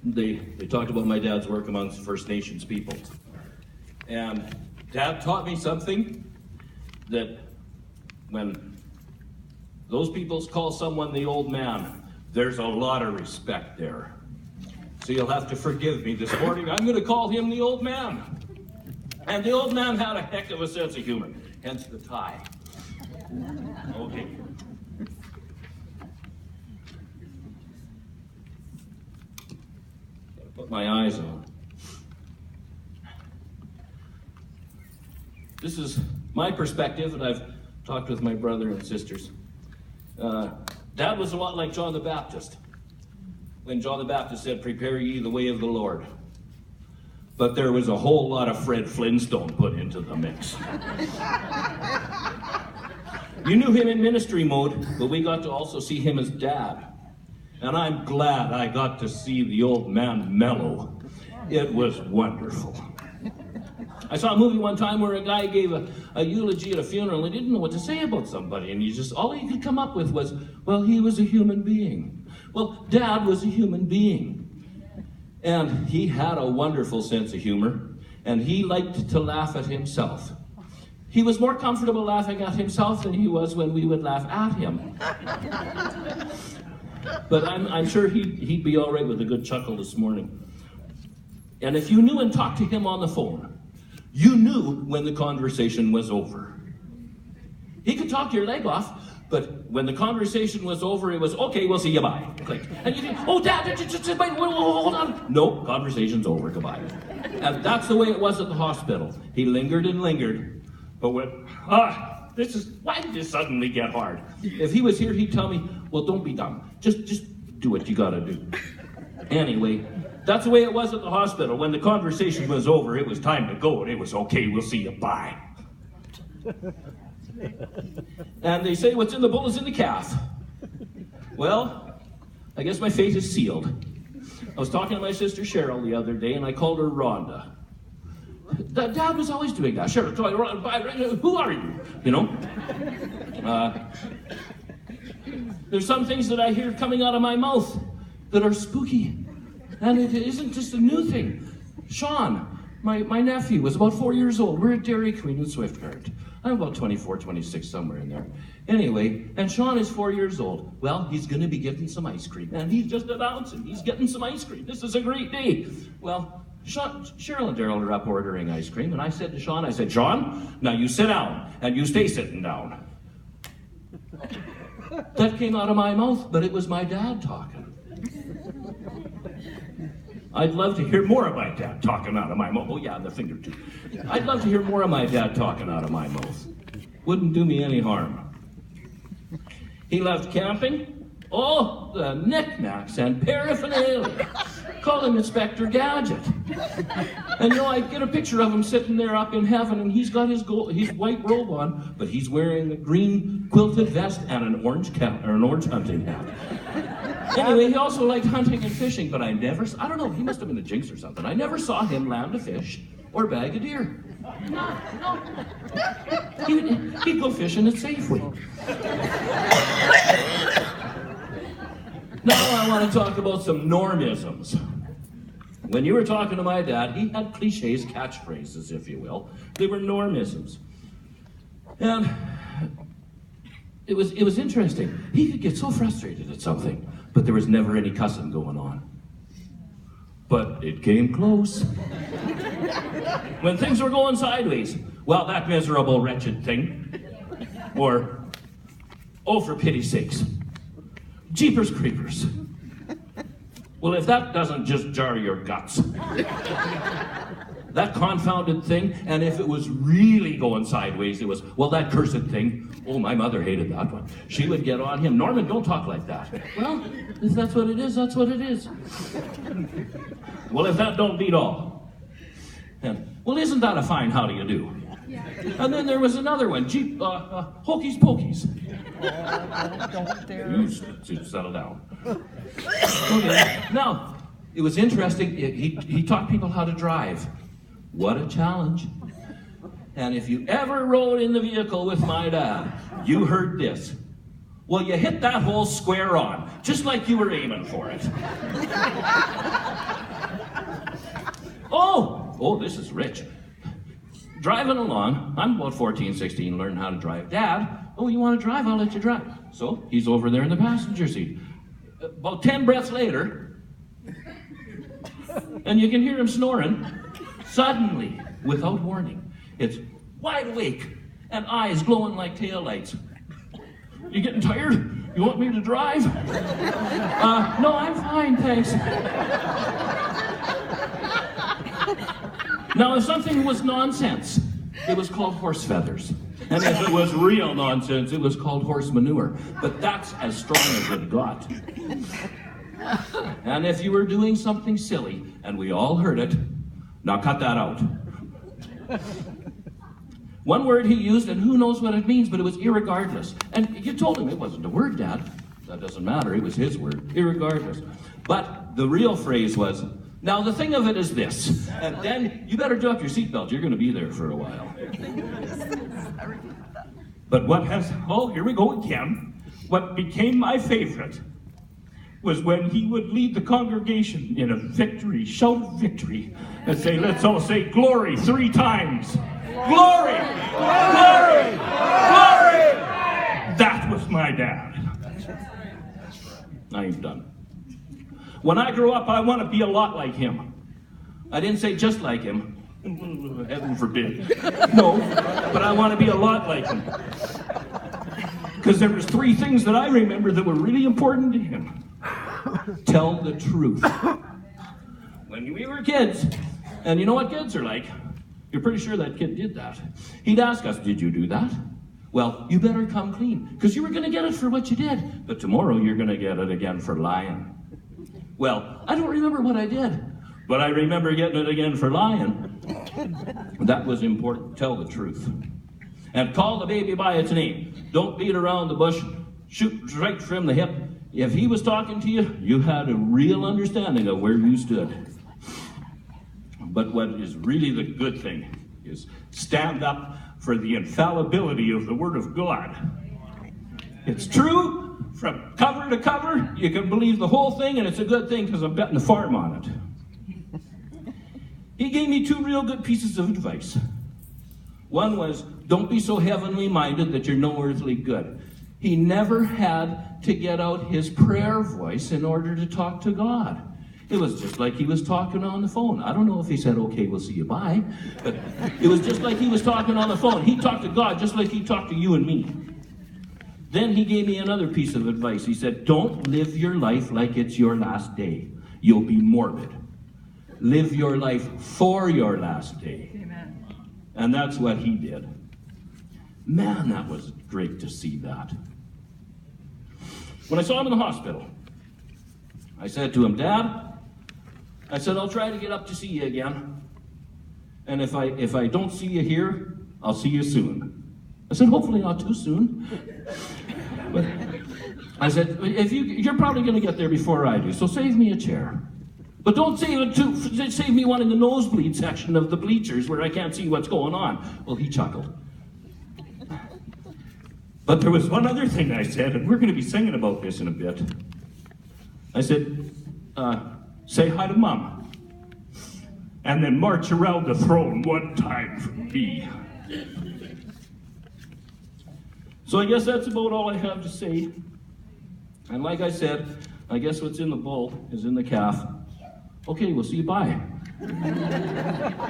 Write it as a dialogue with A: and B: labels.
A: they talked about my dad's work amongst First Nations peoples. And Dad taught me something, that when those peoples call someone the old man, there's a lot of respect there. So you'll have to forgive me this morning. I'm going to call him the old man. And the old man had a heck of a sense of humor, hence the tie. Okay. Gotta put my eyes on. This is my perspective, and I've talked with my brother and sisters. Dad was a lot like John the Baptist, when John the Baptist said, "Prepare ye the way of the Lord." But there was a whole lot of Fred Flintstone put into the mix. You knew him in ministry mode, but we got to also see him as Dad. And I'm glad I got to see the old man mellow. It was wonderful. I saw a movie one time where a guy gave a eulogy at a funeral and he didn't know what to say about somebody, and all he could come up with was, well, he was a human being. Well, Dad was a human being. And he had a wonderful sense of humor, and he liked to laugh at himself. He was more comfortable laughing at himself than he was when we would laugh at him. But I'm sure he'd be all right with a good chuckle this morning. And if you knew and talked to him on the phone, you knew when the conversation was over. He could talk your leg off, but when the conversation was over, it was, okay, we'll see you, bye. Click. And you think, oh, Dad, just wait, hold on. No, conversation's over, goodbye. And that's the way it was at the hospital. He lingered and lingered, but went, why did this suddenly get hard? If he was here, he'd tell me, well, don't be dumb. Just do what you gotta do. Anyway, that's the way it was at the hospital. When the conversation was over, it was time to go, and it was, okay, we'll see you, bye. And they say, what's in the bull is in the calf. Well, I guess my fate is sealed. I was talking to my sister Cheryl the other day, and I called her Rhonda. Dad was always doing that. Cheryl, who are you? You know? There's some things that I hear coming out of my mouth that are spooky. And it isn't just a new thing. Sean, my nephew, was about 4 years old. We're at Dairy Queen in Swiftcurrent. I'm about 24, 26, somewhere in there. Anyway, and Sean is 4 years old. Well, he's going to be getting some ice cream. And he's just announcing he's getting some ice cream. This is a great day. Well, Cheryl and Daryl are up ordering ice cream. And I said to Sean, Sean, now you sit down. And you stay sitting down. That came out of my mouth, but it was my dad talking. I'd love to hear more of my dad talking out of my mouth. Oh yeah, the finger too. I'd love to hear more of my dad talking out of my mouth. Wouldn't do me any harm. He loved camping. Oh, the knickknacks and paraphernalia. Call him Inspector Gadget. And I get a picture of him sitting there up in heaven, and he's got his white robe on, but he's wearing a green quilted vest and an orange hunting hat. Anyway, he also liked hunting and fishing, but I don't know, he must have been a jinx or something. I never saw him land a fish or bag a deer. No. He'd go fishing at Safeway. Now I want to talk about some normisms. When you were talking to my dad, he had cliches, catchphrases, if you will. They were normisms. And it was interesting. He could get so frustrated at something, but there was never any cussing going on. But it came close. When things were going sideways, well, that miserable, wretched thing. Or, oh, for pity's sakes. Jeepers creepers. Well, if that doesn't just jar your guts. That confounded thing, and if it was really going sideways, it was, well, that cursed thing. Oh, my mother hated that one. She would get on him. Norman, don't talk like that. Well, if that's what it is, that's what it is. Well, if that don't beat all. And, well, isn't that a fine how do you do? Yeah. And then there was another one, Hokies Pokies.
B: Don't dare.
A: You settle down. Okay. Now, it was interesting. He taught people how to drive. What a challenge. And if you ever rode in the vehicle with my dad, you heard this. Well, you hit that hole square on, just like you were aiming for it. Oh, this is rich. Driving along, I'm about 14, 16, learning how to drive. Dad, oh, you want to drive? I'll let you drive. So he's over there in the passenger seat. About 10 breaths later, and you can hear him snoring. Suddenly, without warning, it's wide awake and eyes glowing like taillights. You getting tired? You want me to drive? No, I'm fine, thanks. Now, if something was nonsense, it was called horse feathers. And if it was real nonsense, it was called horse manure. But that's as strong as it got. And if you were doing something silly, and we all heard it, now cut that out. One word he used, and who knows what it means, but it was irregardless. And you told him it wasn't a word, Dad. That doesn't matter, it was his word, irregardless. But the real phrase was, now the thing of it is this, and then you better do up your seatbelt, you're gonna be there for a while.
C: But here we go again. What became my favorite was when he would lead the congregation in a victory, shout of victory, and say, let's all say glory 3 times. Glory! Glory! Glory! That was my dad.
A: I ain't done. When I grow up, I want to be a lot like him. I didn't say just like him. Heaven forbid. No, but I want to be a lot like him. Because there was 3 things that I remember that were really important to him. Tell the truth. When we were kids, and you know what kids are like, you're pretty sure that kid did that. He'd ask us, did you do that? Well, you better come clean, because you were going to get it for what you did, but tomorrow you're going to get it again for lying. Well, I don't remember what I did, but I remember getting it again for lying. That was important. Tell the truth. And call the baby by its name. Don't beat around the bush. Shoot right from the hip. If he was talking to you, you had a real understanding of where you stood. But what is really the good thing is stand up for the infallibility of the Word of God. It's true from cover to cover. You can believe the whole thing, and it's a good thing because I'm betting the farm on it. He gave me 2 real good pieces of advice. One was, don't be so heavenly minded that you're no earthly good. He never had to get out his prayer voice in order to talk to God. It was just like he was talking on the phone. I don't know if he said, okay, we'll see you, bye. But it was just like he was talking on the phone. He talked to God just like he talked to you and me. Then he gave me another piece of advice. He said, don't live your life like it's your last day. You'll be morbid. Live your life for your last day.
B: Amen.
A: And that's what he did. Man, that was great to see that. When I saw him in the hospital, I said to him, Dad, I said, I'll try to get up to see you again. And if I don't see you here, I'll see you soon. I said, hopefully not too soon. But I said, you're probably going to get there before I do, so save me a chair. But don't save me one in the nosebleed section of the bleachers where I can't see what's going on. Well, he chuckled. But there was one other thing I said, and we're going to be singing about this in a bit. I said, say hi to Mom. And then march around the throne 1 time for me. So I guess that's about all I have to say. And like I said, I guess what's in the bull is in the calf. Okay, we'll see you, bye.